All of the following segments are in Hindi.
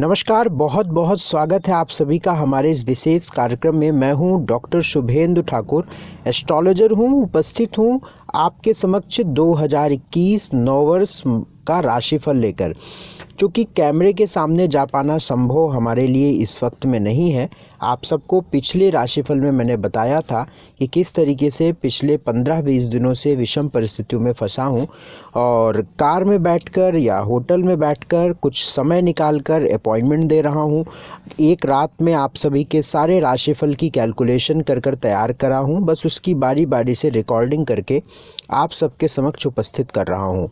नमस्कार, बहुत बहुत स्वागत है आप सभी का हमारे इस विशेष कार्यक्रम में। मैं हूं डॉक्टर शुभेंदु ठाकुर, एस्ट्रोलॉजर हूं। उपस्थित हूं आपके समक्ष 2021 नववर्ष का राशिफल लेकर। चूँकि कैमरे के सामने जा पाना संभव हमारे लिए इस वक्त में नहीं है। आप सबको पिछले राशिफल में मैंने बताया था कि किस तरीके से पिछले 15-20 दिनों से विषम परिस्थितियों में फंसा हूँ और कार में बैठकर या होटल में बैठकर कुछ समय निकालकर अपॉइंटमेंट दे रहा हूँ। एक रात में आप सभी के सारे राशिफल की कैलकुलेशन कर तैयार करा हूँ। बस उसकी बारी बारी से रिकॉर्डिंग करके आप सबके समक्ष उपस्थित कर रहा हूँ।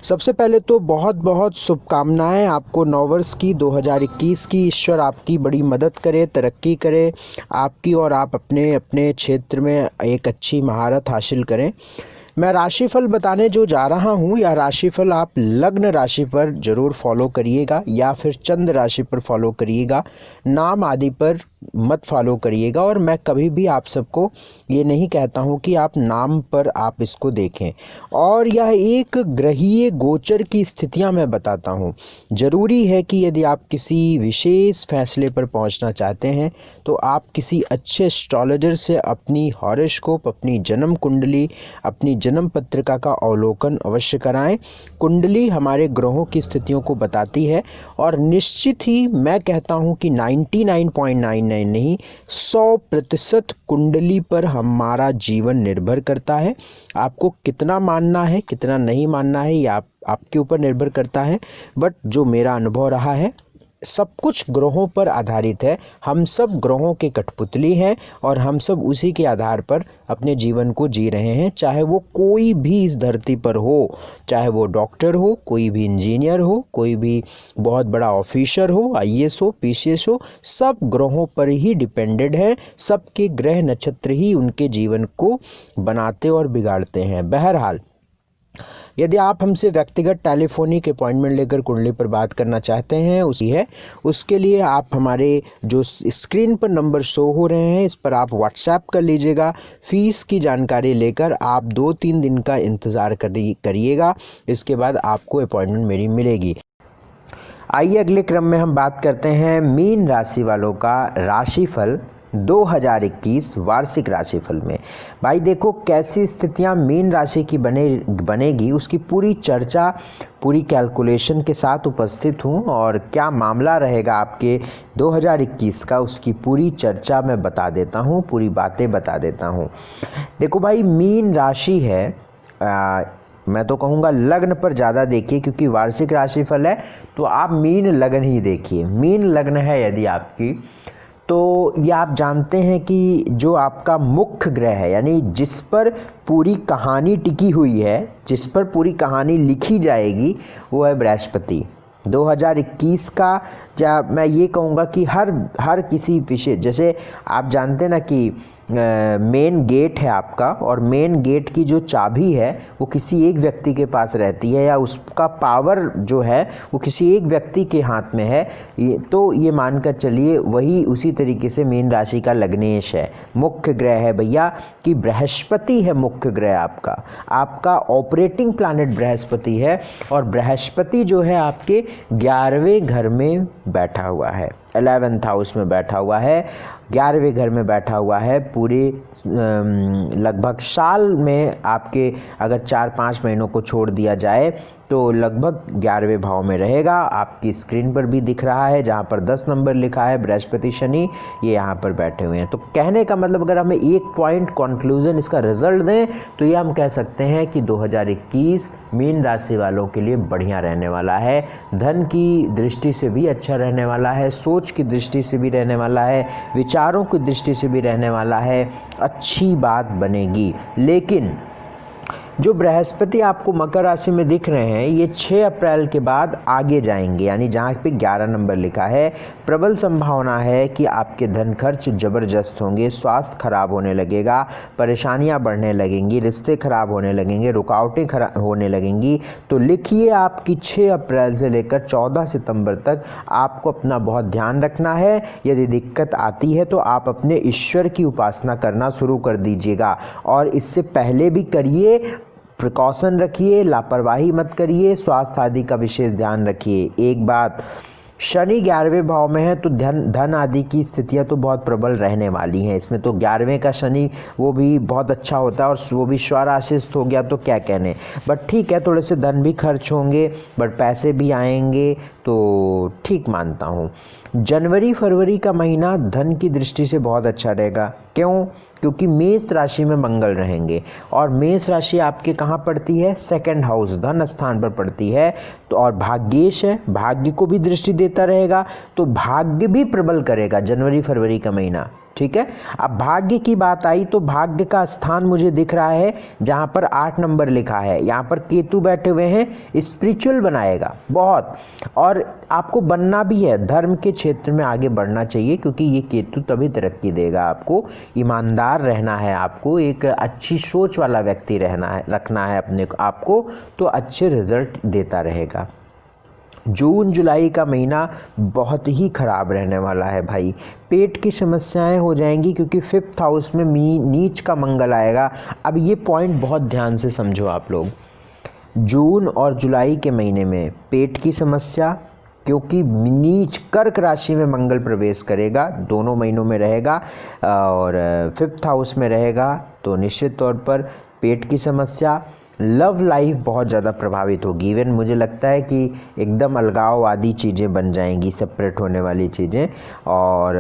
सबसे पहले तो बहुत बहुत शुभकामनाएं आपको नववर्ष की 2021 की। ईश्वर आपकी बड़ी मदद करे, तरक्की करे आपकी, और आप अपने अपने क्षेत्र में एक अच्छी महारत हासिल करें। मैं राशिफल बताने जो जा रहा हूँ, यह राशिफल आप लग्न राशि पर ज़रूर फॉलो करिएगा या फिर चंद्र राशि पर फॉलो करिएगा, नाम आदि पर मत फॉलो करिएगा। और मैं कभी भी आप सबको ये नहीं कहता हूँ कि आप नाम पर आप इसको देखें। और यह एक ग्रहीय गोचर की स्थितियाँ मैं बताता हूँ। ज़रूरी है कि यदि आप किसी विशेष फैसले पर पहुँचना चाहते हैं तो आप किसी अच्छे एस्ट्रोलॉजर से अपनी हॉरोस्कोप, अपनी जन्म कुंडली, अपनी जन्म पत्रिका का अवलोकन अवश्य कराएं। कुंडली हमारे ग्रहों की स्थितियों को बताती है और निश्चित ही मैं कहता हूं कि 99.99 नहीं, 100% कुंडली पर हमारा जीवन निर्भर करता है। आपको कितना मानना है, कितना नहीं मानना है, ये आपके ऊपर निर्भर करता है। बट जो मेरा अनुभव रहा है, सब कुछ ग्रहों पर आधारित है। हम सब ग्रहों के कठपुतली हैं और हम सब उसी के आधार पर अपने जीवन को जी रहे हैं। चाहे वो कोई भी इस धरती पर हो, चाहे वो डॉक्टर हो, कोई भी इंजीनियर हो, कोई भी बहुत बड़ा ऑफिसर हो, आईएएस हो, पीसीएस हो, सब ग्रहों पर ही डिपेंडेड है। सबके ग्रह नक्षत्र ही उनके जीवन को बनाते और बिगाड़ते हैं। बहरहाल, यदि आप हमसे व्यक्तिगत टेलीफोनिक अपॉइंटमेंट लेकर कुंडली पर बात करना चाहते हैं, उसके लिए आप हमारे जो स्क्रीन पर नंबर शो हो रहे हैं, इस पर आप व्हाट्सएप कर लीजिएगा। फ़ीस की जानकारी लेकर आप 2-3 दिन का इंतज़ार करिएगा। इसके बाद आपको अपॉइंटमेंट मेरी मिलेगी। आइए अगले क्रम में हम बात करते हैं मीन राशि वालों का राशिफल 2021 वार्षिक राशिफल में। भाई देखो, कैसी स्थितियां मीन राशि की बनेगी उसकी पूरी चर्चा, पूरी कैलकुलेशन के साथ उपस्थित हूं। और क्या मामला रहेगा आपके 2021 का, उसकी पूरी चर्चा मैं बता देता हूं, पूरी बातें बता देता हूं। देखो भाई, मीन राशि है, मैं तो कहूँगा लग्न पर ज़्यादा देखिए, क्योंकि वार्षिक राशिफल है तो आप मीन लग्न ही देखिए। मीन लग्न है यदि आपकी, तो ये आप जानते हैं कि जो आपका मुख्य ग्रह है, यानी जिस पर पूरी कहानी टिकी हुई है, जिस पर पूरी कहानी लिखी जाएगी, वो है बृहस्पति। 2021 का, या मैं ये कहूँगा कि हर किसी विषय, जैसे आप जानते ना कि मेन गेट है आपका, और मेन गेट की जो चाबी है वो किसी एक व्यक्ति के पास रहती है, या उसका पावर जो है वो किसी एक व्यक्ति के हाथ में है। ये मानकर चलिए, वही उसी तरीके से मीन राशि का लग्नेश है, मुख्य ग्रह है भैया, कि बृहस्पति है मुख्य ग्रह आपका ऑपरेटिंग प्लैनेट बृहस्पति है। और बृहस्पति जो है आपके 11वें घर में बैठा हुआ है, 11th हाउस में बैठा हुआ है, 11वें घर में बैठा हुआ है। पूरे लगभग साल में आपके अगर 4-5 महीनों को छोड़ दिया जाए तो लगभग 11वें भाव में रहेगा। आपकी स्क्रीन पर भी दिख रहा है, जहाँ पर 10 नंबर लिखा है बृहस्पति शनि, ये यहाँ पर बैठे हुए हैं। तो कहने का मतलब, अगर हमें एक पॉइंट कंक्लूजन इसका रिजल्ट दें तो ये हम कह सकते हैं कि 2021 मीन राशि वालों के लिए बढ़िया रहने वाला है। धन की दृष्टि से भी अच्छा रहने वाला है, सोच की दृष्टि से भी रहने वाला है, विचारों की दृष्टि से भी रहने वाला है। अच्छी बात बनेगी। लेकिन जो बृहस्पति आपको मकर राशि में दिख रहे हैं, ये 6 अप्रैल के बाद आगे जाएंगे, यानी जहाँ पे 11 नंबर लिखा है, प्रबल संभावना है कि आपके धन खर्च ज़बरदस्त होंगे, स्वास्थ्य खराब होने लगेगा, परेशानियाँ बढ़ने लगेंगी, रिश्ते खराब होने लगेंगे, रुकावटें होने लगेंगी। तो लिखिए, आपकी 6 अप्रैल से लेकर 14 सितंबर तक आपको अपना बहुत ध्यान रखना है। यदि दिक्कत आती है तो आप अपने ईश्वर की उपासना करना शुरू कर दीजिएगा, और इससे पहले भी करिए, प्रिकॉशन रखिए, लापरवाही मत करिए, स्वास्थ्य आदि का विशेष ध्यान रखिए। एक बात, शनि 11वें भाव में है तो धन आदि की स्थितियां तो बहुत प्रबल रहने वाली हैं। इसमें तो 11वें का शनि वो भी बहुत अच्छा होता है और वो भी स्वराशिस्थ हो गया तो क्या कहने। बट ठीक है, थोड़े से धन भी खर्च होंगे बट पैसे भी आएंगे तो ठीक मानता हूँ। जनवरी फरवरी का महीना धन की दृष्टि से बहुत अच्छा रहेगा। क्यों? क्योंकि मेष राशि में मंगल रहेंगे और मेष राशि आपके कहाँ पड़ती है? सेकंड हाउस, धन स्थान पर पड़ती है। तो और भाग्येश है, भाग्य को भी दृष्टि देता रहेगा तो भाग्य भी प्रबल करेगा जनवरी फरवरी का महीना। ठीक है, अब भाग्य की बात आई तो भाग्य का स्थान मुझे दिख रहा है जहाँ पर 8 नंबर लिखा है, यहाँ पर केतु बैठे हुए हैं। स्पिरिचुअल बनाएगा बहुत, और आपको बनना भी है, धर्म के क्षेत्र में आगे बढ़ना चाहिए क्योंकि ये केतु तभी तरक्की देगा आपको। ईमानदार रहना है आपको, एक अच्छी सोच वाला व्यक्ति रहना है, रखना है अपने आपको, तो अच्छे रिजल्ट देता रहेगा। जून जुलाई का महीना बहुत ही ख़राब रहने वाला है भाई। पेट की समस्याएं हो जाएंगी क्योंकि 5th हाउस में नीच का मंगल आएगा। अब ये पॉइंट बहुत ध्यान से समझो आप लोग। जून और जुलाई के महीने में पेट की समस्या, क्योंकि नीच कर्क राशि में मंगल प्रवेश करेगा, दोनों महीनों में रहेगा और 5th हाउस में रहेगा तो निश्चित तौर पर पेट की समस्या। लव लाइफ बहुत ज़्यादा प्रभावित होगी। इवन मुझे लगता है कि एकदम अलगाववादी चीज़ें बन जाएंगी, सेपरेट होने वाली चीज़ें। और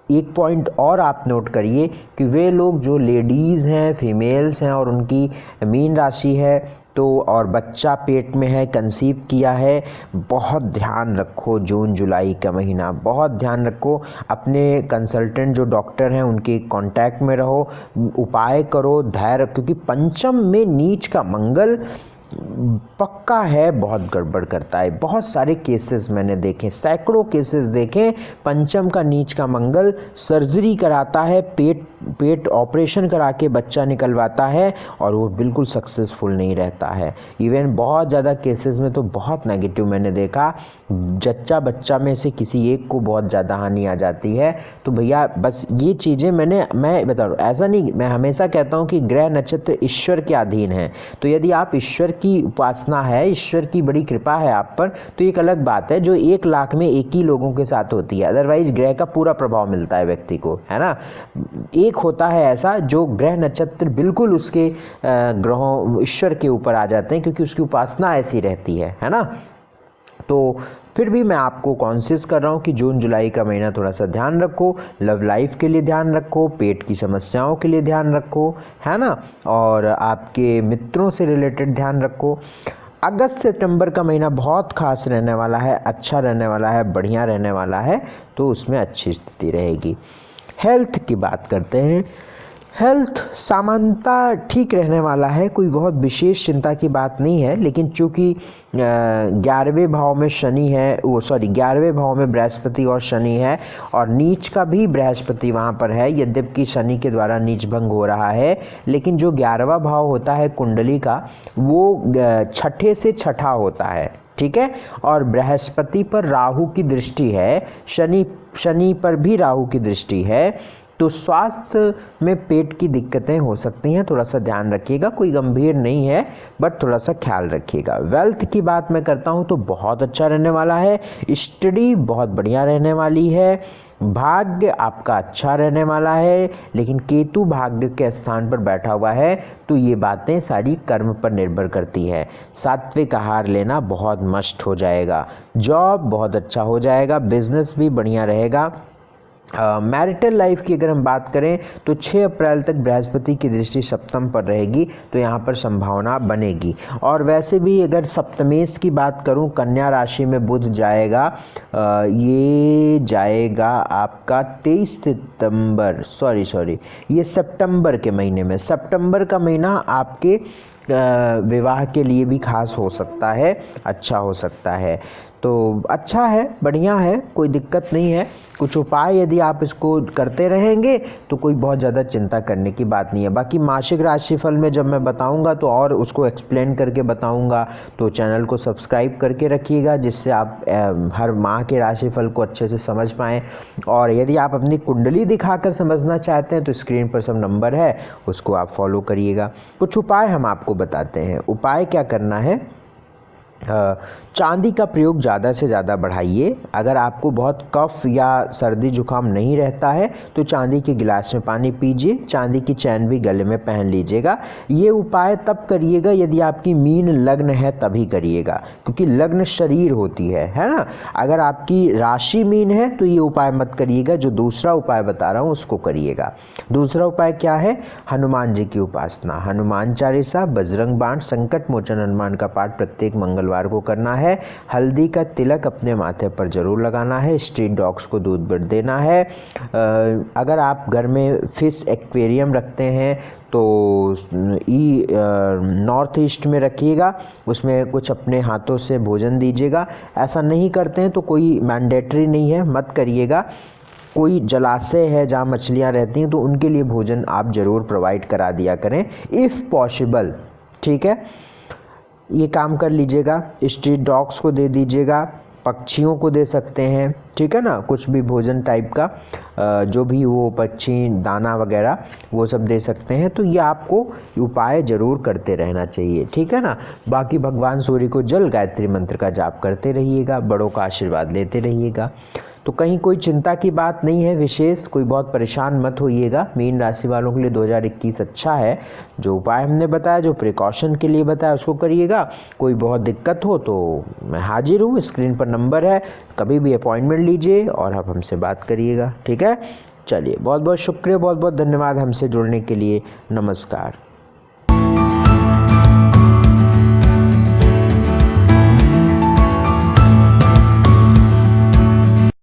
एक पॉइंट और आप नोट करिए कि वे लोग जो लेडीज़ हैं, फीमेल्स हैं और उनकी मीन राशि है तो और बच्चा पेट में है, कंसीव किया है, बहुत ध्यान रखो। जून जुलाई का महीना बहुत ध्यान रखो। अपने कंसल्टेंट जो डॉक्टर हैं उनके कांटेक्ट में रहो, उपाय करो, धैर्य, क्योंकि पंचम में नीच का मंगल पक्का है बहुत गड़बड़ करता है। बहुत सारे केसेस मैंने देखे, सैकड़ों केसेस देखे। पंचम का नीच का मंगल सर्जरी कराता है, पेट ऑपरेशन करा के बच्चा निकलवाता है और वो बिल्कुल सक्सेसफुल नहीं रहता है। इवन बहुत ज़्यादा केसेस में तो बहुत नेगेटिव मैंने देखा, जच्चा बच्चा में से किसी एक को बहुत ज़्यादा हानि आ जाती है। तो भैया बस ये चीज़ें मैं बता रहा हूँ, ऐसा नहीं, मैं हमेशा कहता हूँ कि ग्रह नक्षत्र ईश्वर के अधीन है। तो यदि आप ईश्वर की उपासना है, ईश्वर की बड़ी कृपा है आप पर, तो एक अलग बात है जो 1 लाख में एक ही लोगों के साथ होती है। अदरवाइज ग्रह का पूरा प्रभाव मिलता है व्यक्ति को, है ना। एक होता है ऐसा जो ग्रह नक्षत्र बिल्कुल उसके ग्रहों ईश्वर के ऊपर आ जाते हैं क्योंकि उसकी उपासना ऐसी रहती है ना। तो फिर भी मैं आपको कॉन्शियस कर रहा हूँ कि जून जुलाई का महीना थोड़ा सा ध्यान रखो, लव लाइफ के लिए ध्यान रखो, पेट की समस्याओं के लिए ध्यान रखो, है ना, और आपके मित्रों से रिलेटेड ध्यान रखो। अगस्त सितंबर का महीना बहुत खास रहने वाला है, अच्छा रहने वाला है, बढ़िया रहने वाला है, तो उसमें अच्छी स्थिति रहेगी। हेल्थ की बात करते हैं। हेल्थ सामान्यता ठीक रहने वाला है, कोई बहुत विशेष चिंता की बात नहीं है। लेकिन चूँकि 11वें भाव में शनि है, 11वें भाव में बृहस्पति और शनि है और नीच का भी बृहस्पति वहाँ पर है, यद्यपि शनि के द्वारा नीच भंग हो रहा है। लेकिन जो 11वां भाव होता है कुंडली का, वो 6ठे से 6ठा होता है, ठीक है। और बृहस्पति पर राहु की दृष्टि है, शनि पर भी राहु की दृष्टि है, तो स्वास्थ्य में पेट की दिक्कतें हो सकती हैं, थोड़ा सा ध्यान रखिएगा। कोई गंभीर नहीं है बट थोड़ा सा ख्याल रखिएगा। वेल्थ की बात मैं करता हूं तो बहुत अच्छा रहने वाला है, स्टडी बहुत बढ़िया रहने वाली है, भाग्य आपका अच्छा रहने वाला है। लेकिन केतु भाग्य के स्थान पर बैठा हुआ है तो ये बातें सारी कर्म पर निर्भर करती है। सात्विक आहार लेना बहुत मस्ट हो जाएगा, जॉब बहुत अच्छा हो जाएगा, बिजनेस भी बढ़िया रहेगा। मैरिटल लाइफ की अगर हम बात करें तो 6 अप्रैल तक बृहस्पति की दृष्टि सप्तम पर रहेगी, तो यहाँ पर संभावना बनेगी। और वैसे भी अगर सप्तमेश की बात करूँ, कन्या राशि में बुध जाएगा, ये जाएगा आपका 23 सितंबर, ये सितंबर के महीने में। सितंबर का महीना आपके विवाह के लिए भी खास हो सकता है, अच्छा हो सकता है। तो अच्छा है, बढ़िया है, कोई दिक्कत नहीं है। कुछ उपाय यदि आप इसको करते रहेंगे तो कोई बहुत ज़्यादा चिंता करने की बात नहीं है। बाकी मासिक राशिफल में जब मैं बताऊंगा तो और उसको एक्सप्लेन करके बताऊंगा, तो चैनल को सब्सक्राइब करके रखिएगा जिससे आप हर माह के राशिफल को अच्छे से समझ पाएँ। और यदि आप अपनी कुंडली दिखाकर समझना चाहते हैं तो स्क्रीन पर सब नंबर है, उसको आप फॉलो करिएगा। कुछ उपाय हम आपको बताते हैं। उपाय क्या करना है, चांदी का प्रयोग ज़्यादा से ज़्यादा बढ़ाइए। अगर आपको बहुत कफ या सर्दी जुकाम नहीं रहता है तो चांदी के गिलास में पानी पीजिए। चांदी की चैन भी गले में पहन लीजिएगा। ये उपाय तब करिएगा यदि आपकी मीन लग्न है तभी करिएगा, क्योंकि लग्न शरीर होती है ना। अगर आपकी राशि मीन है तो ये उपाय मत करिएगा। जो दूसरा उपाय बता रहा हूँ उसको करिएगा। दूसरा उपाय क्या है? हनुमान जी की उपासना, हनुमान चालीसा, बजरंग बाण, संकट मोचन हनुमान का पाठ प्रत्येक मंगलवार को करना है। हल्दी का तिलक अपने माथे पर जरूर लगाना है। स्ट्रीट डॉग्स को दूध बिट देना है। अगर आप घर में फिश एक्वेरियम रखते हैं तो नॉर्थ ईस्ट में रखिएगा, उसमें कुछ अपने हाथों से भोजन दीजिएगा। ऐसा नहीं करते हैं तो कोई मैंडेटरी नहीं है, मत करिएगा। कोई जलाशय है जहाँ मछलियाँ रहती हैं तो उनके लिए भोजन आप ज़रूर प्रोवाइड करा दिया करें इफ़ पॉसिबल, ठीक है। ये काम कर लीजिएगा। स्ट्रीट डॉग्स को दे दीजिएगा, पक्षियों को दे सकते हैं, ठीक है ना। कुछ भी भोजन टाइप का जो भी वो पक्षी दाना वगैरह वो सब दे सकते हैं। तो ये आपको उपाय ज़रूर करते रहना चाहिए, ठीक है ना। बाकी भगवान सूर्य को जल गायत्री मंत्र का जाप करते रहिएगा, बड़ों का आशीर्वाद लेते रहिएगा। तो कहीं कोई चिंता की बात नहीं है विशेष, कोई बहुत परेशान मत होइएगा। मीन राशि वालों के लिए 2021 अच्छा है। जो उपाय हमने बताया, जो प्रिकॉशन के लिए बताया उसको करिएगा। कोई बहुत दिक्कत हो तो मैं हाजिर हूँ, स्क्रीन पर नंबर है, कभी भी अपॉइंटमेंट लीजिए और आप हमसे बात करिएगा, ठीक है। चलिए, बहुत बहुत शुक्रिया, बहुत बहुत धन्यवाद हमसे जुड़ने के लिए। नमस्कार।